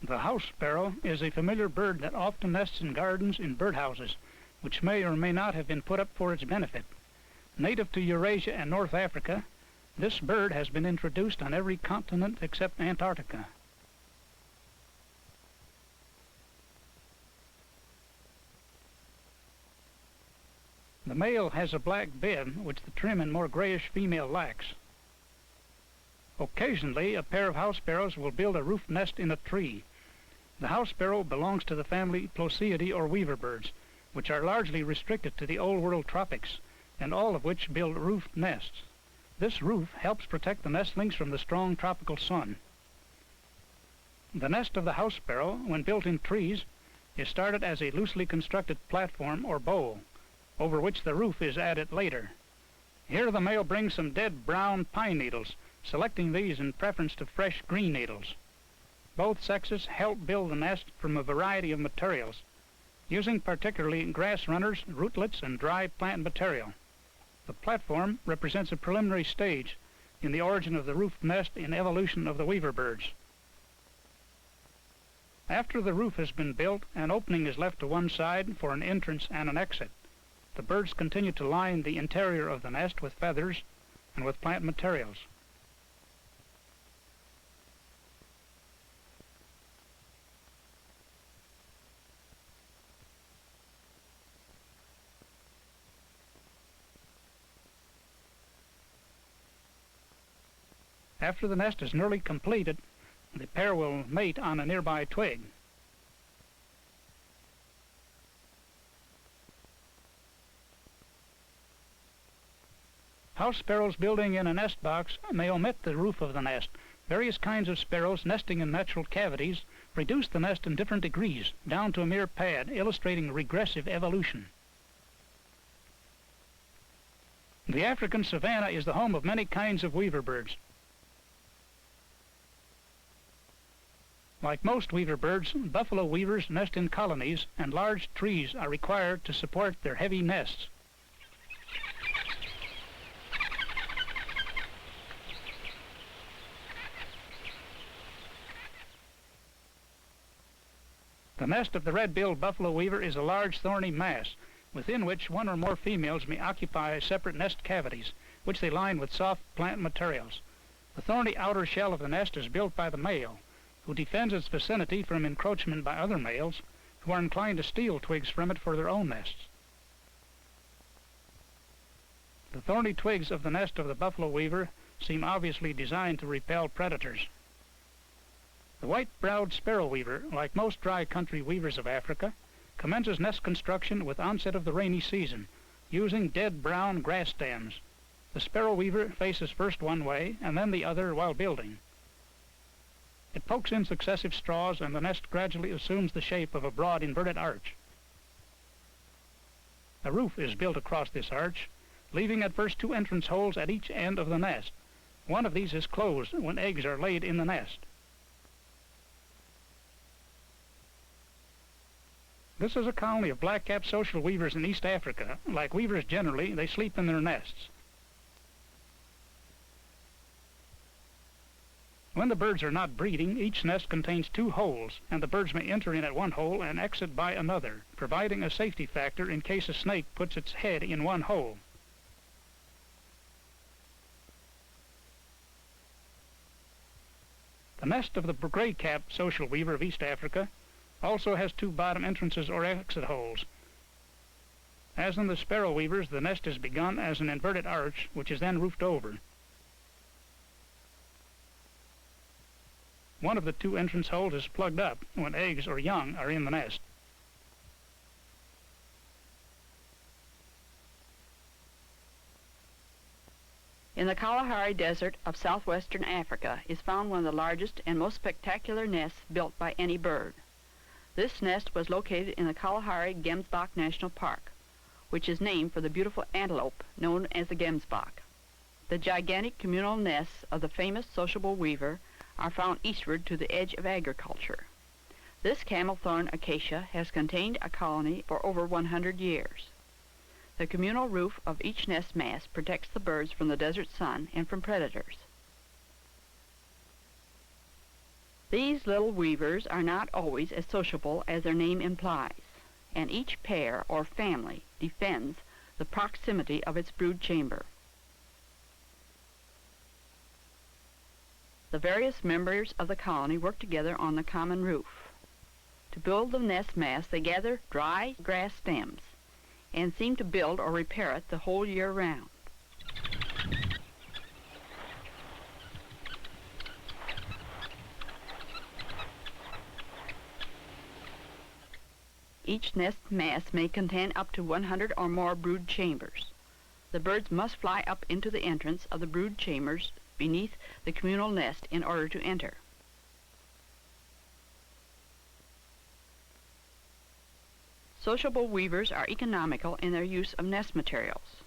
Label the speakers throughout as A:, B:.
A: The house sparrow is a familiar bird that often nests in gardens in birdhouses, which may or may not have been put up for its benefit. Native to Eurasia and North Africa, this bird has been introduced on every continent except Antarctica. The male has a black bib, which the trim and more grayish female lacks. Occasionally, a pair of house sparrows will build a roof nest in a tree. The house sparrow belongs to the family Ploceidae or Weaverbirds, which are largely restricted to the Old World tropics, and all of which build roofed nests. This roof helps protect the nestlings from the strong tropical sun. The nest of the house sparrow, when built in trees, is started as a loosely constructed platform or bowl, over which the roof is added later. Here the male brings some dead brown pine needles, selecting these in preference to fresh green needles. Both sexes help build the nest from a variety of materials, using particularly grass runners, rootlets, and dry plant material. The platform represents a preliminary stage in the origin of the roofed nest in evolution of the Weaverbirds. After the roof has been built, an opening is left to one side for an entrance and an exit. The birds continue to line the interior of the nest with feathers and with plant materials. After the nest is nearly completed, the pair will mate on a nearby twig. House sparrows building in a nest box may omit the roof of the nest. Various kinds of sparrows nesting in natural cavities reduce the nest in different degrees, down to a mere pad, illustrating regressive evolution. The African savanna is the home of many kinds of weaverbirds. Like most weaverbirds, buffalo weavers nest in colonies, and large trees are required to support their heavy nests. The nest of the red-billed buffalo weaver is a large thorny mass, within which one or more females may occupy separate nest cavities, which they line with soft plant materials. The thorny outer shell of the nest is built by the male, who defends its vicinity from encroachment by other males who are inclined to steal twigs from it for their own nests. The thorny twigs of the nest of the buffalo weaver seem obviously designed to repel predators. The white-browed sparrow weaver, like most dry country weavers of Africa, commences nest construction with onset of the rainy season, using dead brown grass stems. The sparrow weaver faces first one way and then the other while building. It pokes in successive straws, and the nest gradually assumes the shape of a broad inverted arch. A roof is built across this arch, leaving at first two entrance holes at each end of the nest. One of these is closed when eggs are laid in the nest. This is a colony of black-capped social weavers in East Africa. Like weavers generally, they sleep in their nests. When the birds are not breeding, each nest contains two holes, and the birds may enter in at one hole and exit by another, providing a safety factor in case a snake puts its head in one hole. The nest of the gray-capped social weaver of East Africa also has two bottom entrances or exit holes. As in the sparrow weavers, the nest is begun as an inverted arch, which is then roofed over. One of the two entrance holes is plugged up when eggs or young are in the nest.
B: In the Kalahari Desert of southwestern Africa is found one of the largest and most spectacular nests built by any bird. This nest was located in the Kalahari Gemsbok National Park, which is named for the beautiful antelope known as the gemsbok. The gigantic communal nests of the famous sociable weaver are found eastward to the edge of agriculture. This camel-thorn acacia has contained a colony for over 100 years. The communal roof of each nest mass protects the birds from the desert sun and from predators. These little weavers are not always as sociable as their name implies, and each pair or family defends the proximity of its brood chamber. The various members of the colony work together on the common roof. To build the nest mass, they gather dry grass stems and seem to build or repair it the whole year round. Each nest mass may contain up to 100 or more brood chambers. The birds must fly up into the entrance of the brood chambers beneath the communal nest in order to enter. Sociable weavers are economical in their use of nest materials.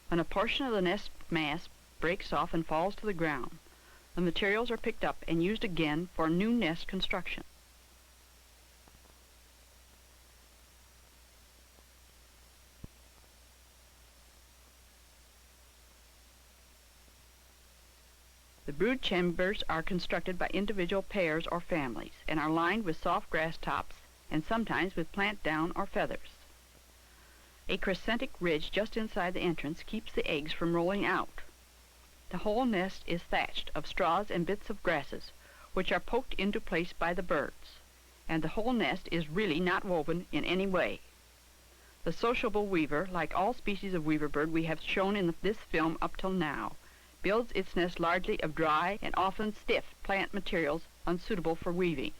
B: When a portion of the nest mass breaks off and falls to the ground, the materials are picked up and used again for new nest construction. The brood chambers are constructed by individual pairs or families and are lined with soft grass tops and sometimes with plant down or feathers. A crescentic ridge just inside the entrance keeps the eggs from rolling out. The whole nest is thatched of straws and bits of grasses, which are poked into place by the birds, and the whole nest is really not woven in any way. The sociable weaver, like all species of weaver bird we have shown in this film up till now, builds its nest largely of dry and often stiff plant materials unsuitable for weaving.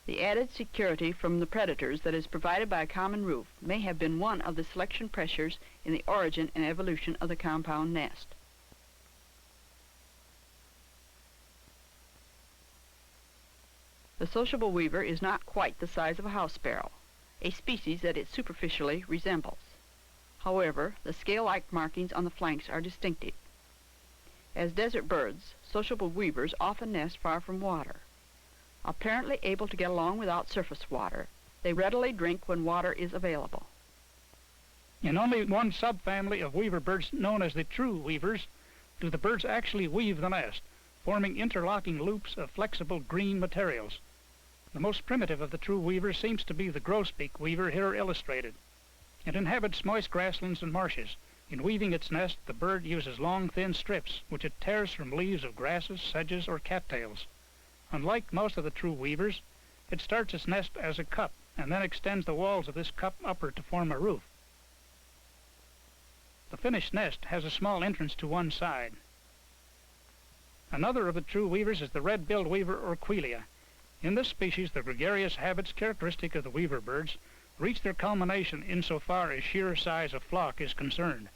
B: The added security from the predators that is provided by a common roof may have been one of the selection pressures in the origin and evolution of the compound nest. The sociable weaver is not quite the size of a house sparrow, a species that it superficially resembles. However, the scale-like markings on the flanks are distinctive. As desert birds, sociable weavers often nest far from water. Apparently able to get along without surface water, they readily drink when water is available.
A: In only one subfamily of weaver birds, known as the true weavers, do the birds actually weave the nest, forming interlocking loops of flexible green materials. The most primitive of the true weavers seems to be the grosbeak weaver here illustrated. It inhabits moist grasslands and marshes. In weaving its nest, the bird uses long, thin strips, which it tears from leaves of grasses, sedges, or cattails. Unlike most of the true weavers, it starts its nest as a cup, and then extends the walls of this cup upward to form a roof. The finished nest has a small entrance to one side. Another of the true weavers is the red-billed weaver, or Quelea. In this species, the gregarious habits characteristic of the weaver birds reach their culmination insofar as sheer size of flock is concerned.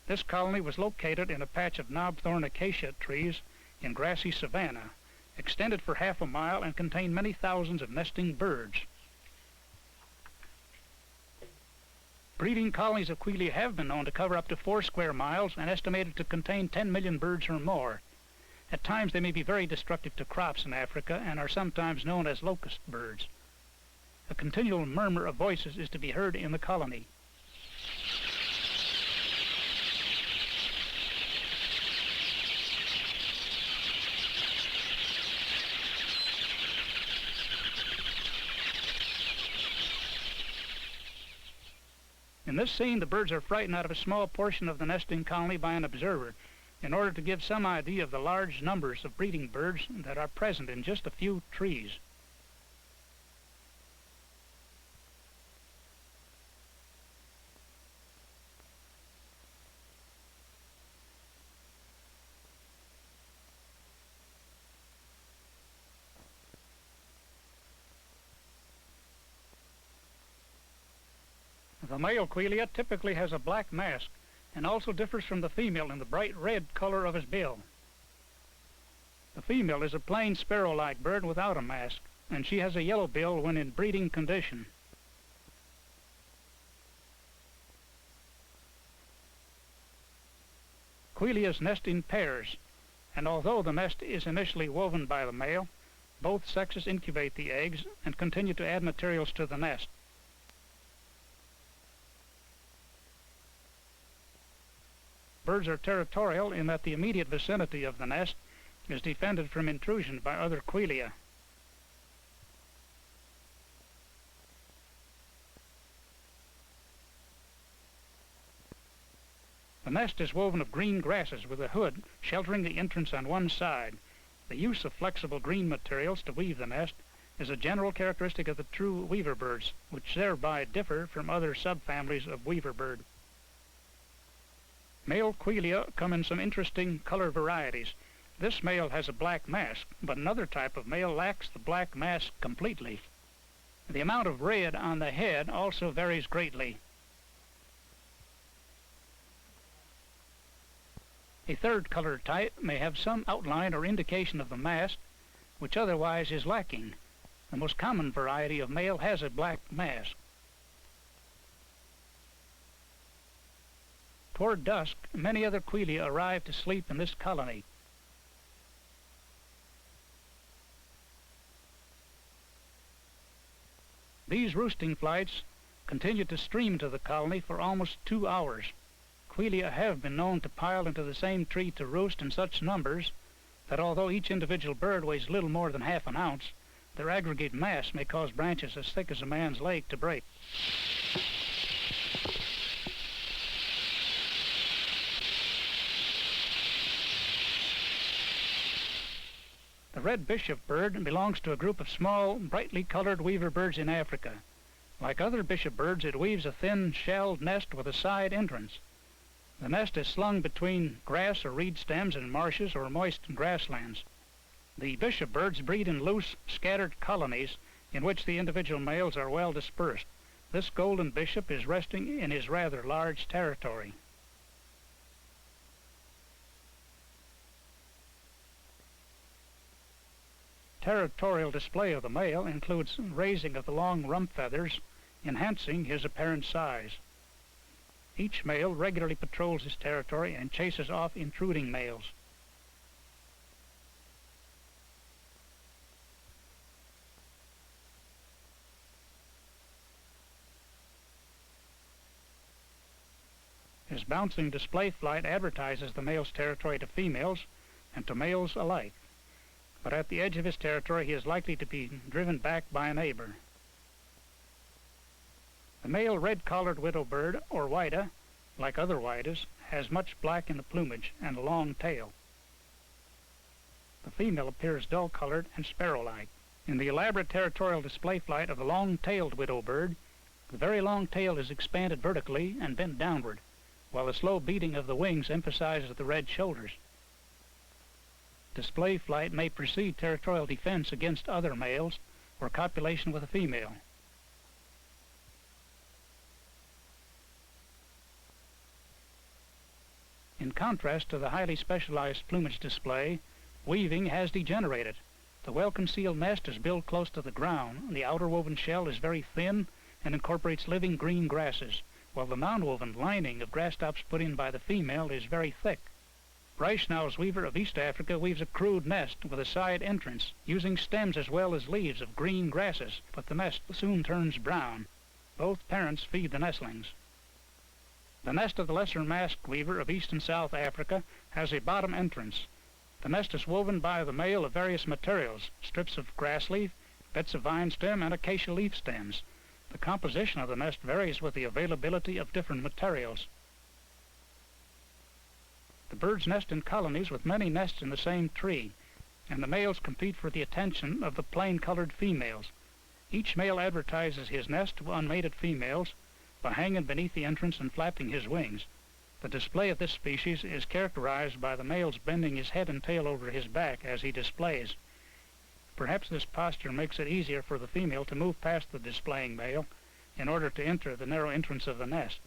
A: This colony was located in a patch of knobthorn acacia trees in grassy savanna, extended for half a mile and contained many thousands of nesting birds. Breeding colonies of Quelea have been known to cover up to 4 square miles and estimated to contain 10 million birds or more. At times they may be very destructive to crops in Africa and are sometimes known as locust birds. A continual murmur of voices is to be heard in the colony. In this scene, the birds are frightened out of a small portion of the nesting colony by an observer, in order to give some idea of the large numbers of breeding birds that are present in just a few trees. The male Quelea typically has a black mask and also differs from the female in the bright red color of his bill. The female is a plain sparrow-like bird without a mask, and she has a yellow bill when in breeding condition. Queleas nest in pairs, and although the nest is initially woven by the male, both sexes incubate the eggs and continue to add materials to the nest. Birds are territorial in that the immediate vicinity of the nest is defended from intrusion by other Quelea. The nest is woven of green grasses with a hood sheltering the entrance on one side. The use of flexible green materials to weave the nest is a general characteristic of the true weaverbirds, which thereby differ from other subfamilies of weaverbird. Male Quelea come in some interesting color varieties. This male has a black mask, but another type of male lacks the black mask completely. The amount of red on the head also varies greatly. A third color type may have some outline or indication of the mask, which otherwise is lacking. The most common variety of male has a black mask. Toward dusk, many other Quelea arrive to sleep in this colony. These roosting flights continue to stream to the colony for almost 2 hours. Quelea have been known to pile into the same tree to roost in such numbers that although each individual bird weighs little more than half an ounce, their aggregate mass may cause branches as thick as a man's leg to break. The red bishop bird belongs to a group of small, brightly colored weaver birds in Africa. Like other bishop birds, it weaves a thin, shelled nest with a side entrance. The nest is slung between grass or reed stems in marshes or moist grasslands. The bishop birds breed in loose, scattered colonies in which the individual males are well dispersed. This golden bishop is resting in his rather large territory. Territorial display of the male includes raising of the long rump feathers, enhancing his apparent size. Each male regularly patrols his territory and chases off intruding males. His bouncing display flight advertises the male's territory to females and to males alike. But at the edge of his territory he is likely to be driven back by a neighbor. The male red-collared widow bird, or whita, like other whitas, has much black in the plumage and a long tail. The female appears dull-colored and sparrow-like. In the elaborate territorial display flight of the long-tailed widow bird, the very long tail is expanded vertically and bent downward, while the slow beating of the wings emphasizes the red shoulders. Display flight may precede territorial defense against other males or copulation with a female. In contrast to the highly specialized plumage display, weaving has degenerated. The well-concealed nest is built close to the ground. The outer woven shell is very thin and incorporates living green grasses, while the non-woven lining of grass tops put in by the female is very thick. Reichenau's weaver of East Africa weaves a crude nest with a side entrance, using stems as well as leaves of green grasses, but the nest soon turns brown. Both parents feed the nestlings. The nest of the lesser masked weaver of East and South Africa has a bottom entrance. The nest is woven by the male of various materials, strips of grass leaf, bits of vine stem, and acacia leaf stems. The composition of the nest varies with the availability of different materials. The birds nest in colonies with many nests in the same tree, and the males compete for the attention of the plain-colored females. Each male advertises his nest to unmated females by hanging beneath the entrance and flapping his wings. The display of this species is characterized by the male's bending his head and tail over his back as he displays. Perhaps this posture makes it easier for the female to move past the displaying male in order to enter the narrow entrance of the nest.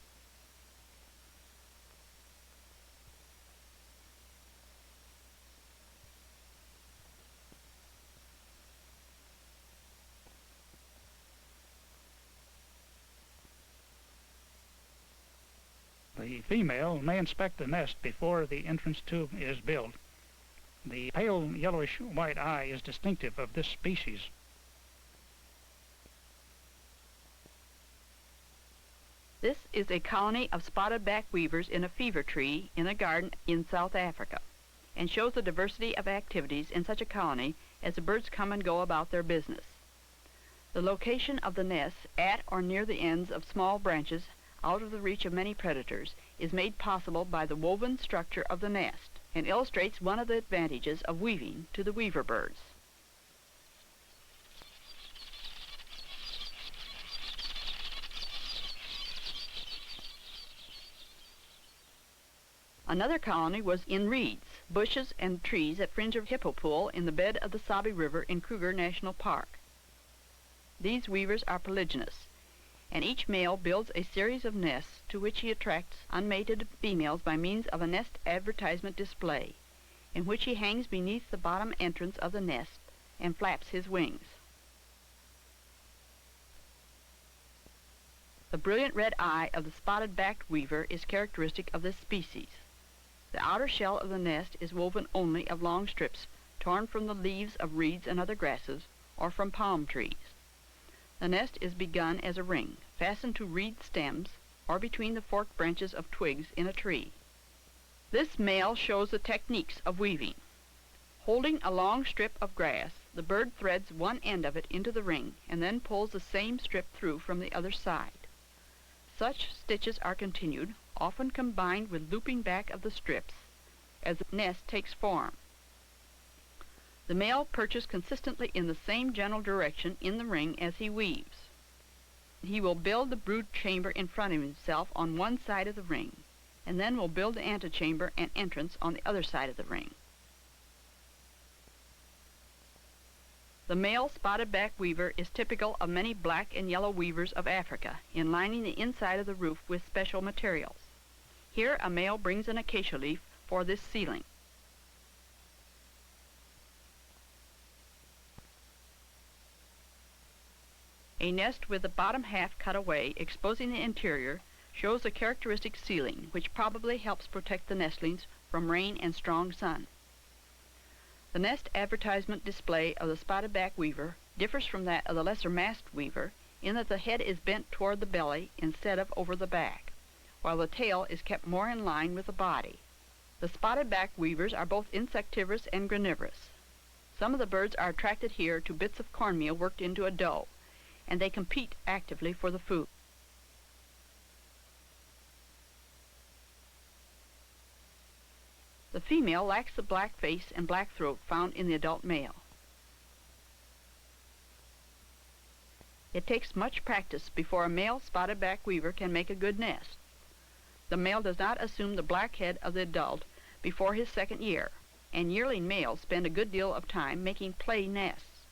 A: The female may inspect the nest before the entrance tube is built. The pale yellowish-white eye is distinctive of this species.
B: This is a colony of spotted back weavers in a fever tree in a garden in South Africa. and shows the diversity of activities in such a colony as the birds come and go about their business. The location of the nests at or near the ends of small branches out of the reach of many predators is made possible by the woven structure of the nest and illustrates one of the advantages of weaving to the weaver birds. Another colony was in reeds, bushes, and trees that fringe a hippo pool in the bed of the Sabi River in Kruger National Park. These weavers are polygynous, and each male builds a series of nests to which he attracts unmated females by means of a nest advertisement display, in which he hangs beneath the bottom entrance of the nest and flaps his wings. The brilliant red eye of the spotted-backed weaver is characteristic of this species. The outer shell of the nest is woven only of long strips torn from the leaves of reeds and other grasses, or from palm trees. The nest is begun as a ring, fastened to reed stems, or between the forked branches of twigs in a tree. This male shows the techniques of weaving. Holding a long strip of grass, the bird threads one end of it into the ring and then pulls the same strip through from the other side. Such stitches are continued, often combined with looping back of the strips, as the nest takes form. The male perches consistently in the same general direction in the ring as he weaves. He will build the brood chamber in front of himself on one side of the ring, and then will build the antechamber and entrance on the other side of the ring. The male spotted-back weaver is typical of many black and yellow weavers of Africa in lining the inside of the roof with special materials. Here a male brings an acacia leaf for this ceiling. A nest with the bottom half cut away, exposing the interior, shows a characteristic ceiling, which probably helps protect the nestlings from rain and strong sun. The nest advertisement display of the spotted-back weaver differs from that of the lesser-masked weaver in that the head is bent toward the belly instead of over the back, while the tail is kept more in line with the body. The spotted-back weavers are both insectivorous and granivorous. Some of the birds are attracted here to bits of cornmeal worked into a dough, and they compete actively for the food. The female lacks the black face and black throat found in the adult male. It takes much practice before a male spotted-back weaver can make a good nest. The male does not assume the black head of the adult before his second year, and yearling males spend a good deal of time making play nests.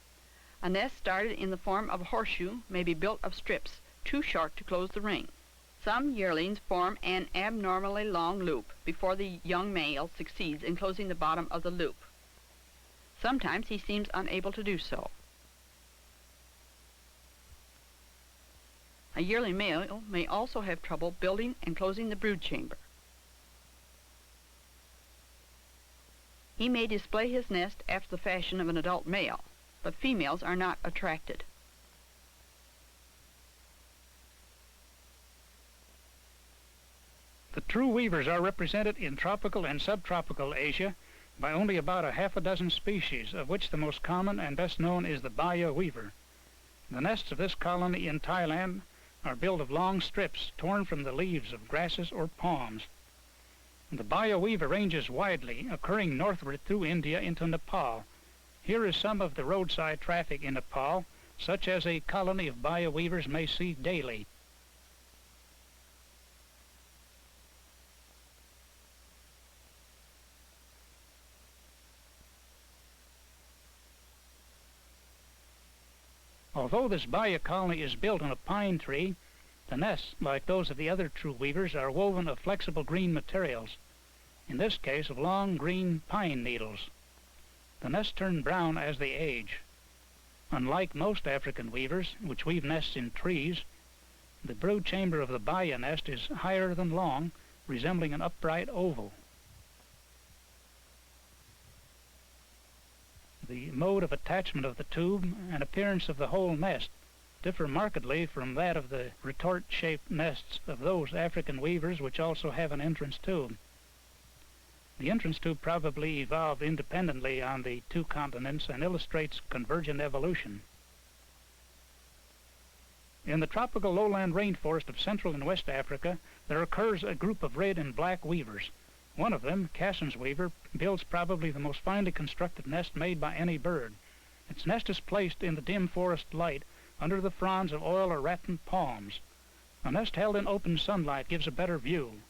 B: A nest started in the form of a horseshoe may be built of strips too short to close the ring. Some yearlings form an abnormally long loop before the young male succeeds in closing the bottom of the loop. Sometimes he seems unable to do so. A yearling male may also have trouble building and closing the brood chamber. He may display his nest after the fashion of an adult male, but females are not attracted.
A: The true weavers are represented in tropical and subtropical Asia by only about a half a dozen species, of which the most common and best known is the Baya weaver. The nests of this colony in Thailand are built of long strips torn from the leaves of grasses or palms. The Baya weaver ranges widely, occurring northward through India into Nepal. Here is some of the roadside traffic in Nepal, such as a colony of Baya weavers may see daily. Although this Baya colony is built on a pine tree, the nests, like those of the other true weavers, are woven of flexible green materials, in this case of long green pine needles. The nests turn brown as they age. Unlike most African weavers, which weave nests in trees, the brood chamber of the Baya nest is higher than long, resembling an upright oval. The mode of attachment of the tube and appearance of the whole nest differ markedly from that of the retort-shaped nests of those African weavers which also have an entrance tube. The entrance tube probably evolved independently on the two continents and illustrates convergent evolution. In the tropical lowland rainforest of Central and West Africa, there occurs a group of red and black weavers. One of them, Cassin's weaver, builds probably the most finely constructed nest made by any bird. Its nest is placed in the dim forest light under the fronds of oil or rattan palms. A nest held in open sunlight gives a better view.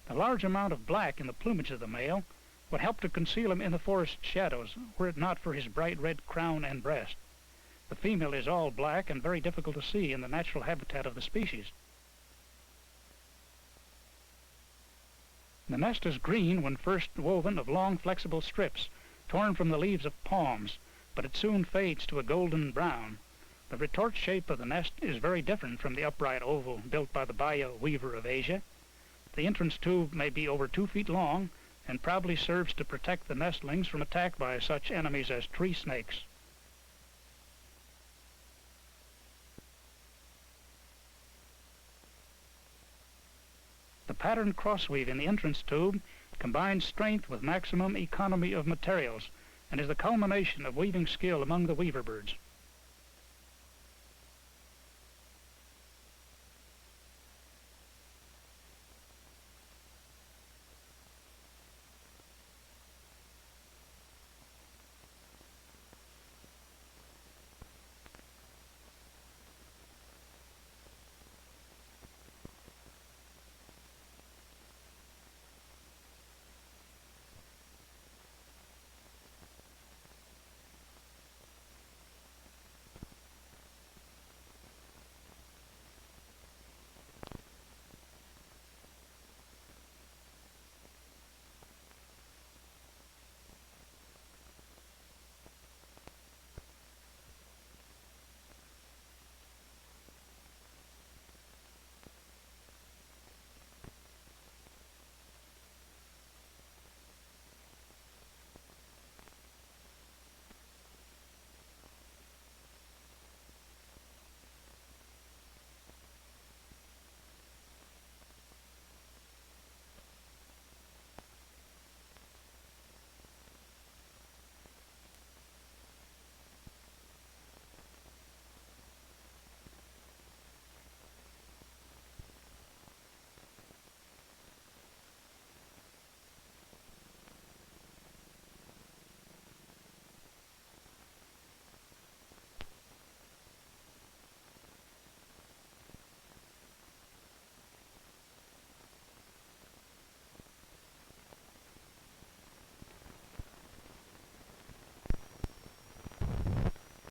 A: The large amount of black in the plumage of the male would help to conceal him in the forest shadows, were it not for his bright red crown and breast. The female is all black and very difficult to see in the natural habitat of the species. The nest is green when first woven of long flexible strips torn from the leaves of palms, but it soon fades to a golden brown. The retort shape of the nest is very different from the upright oval built by the Baya weaver of Asia. The entrance tube may be over 2 feet long and probably serves to protect the nestlings from attack by such enemies as tree snakes. The patterned crossweave in the entrance tube combines strength with maximum economy of materials and is the culmination of weaving skill among the weaver birds.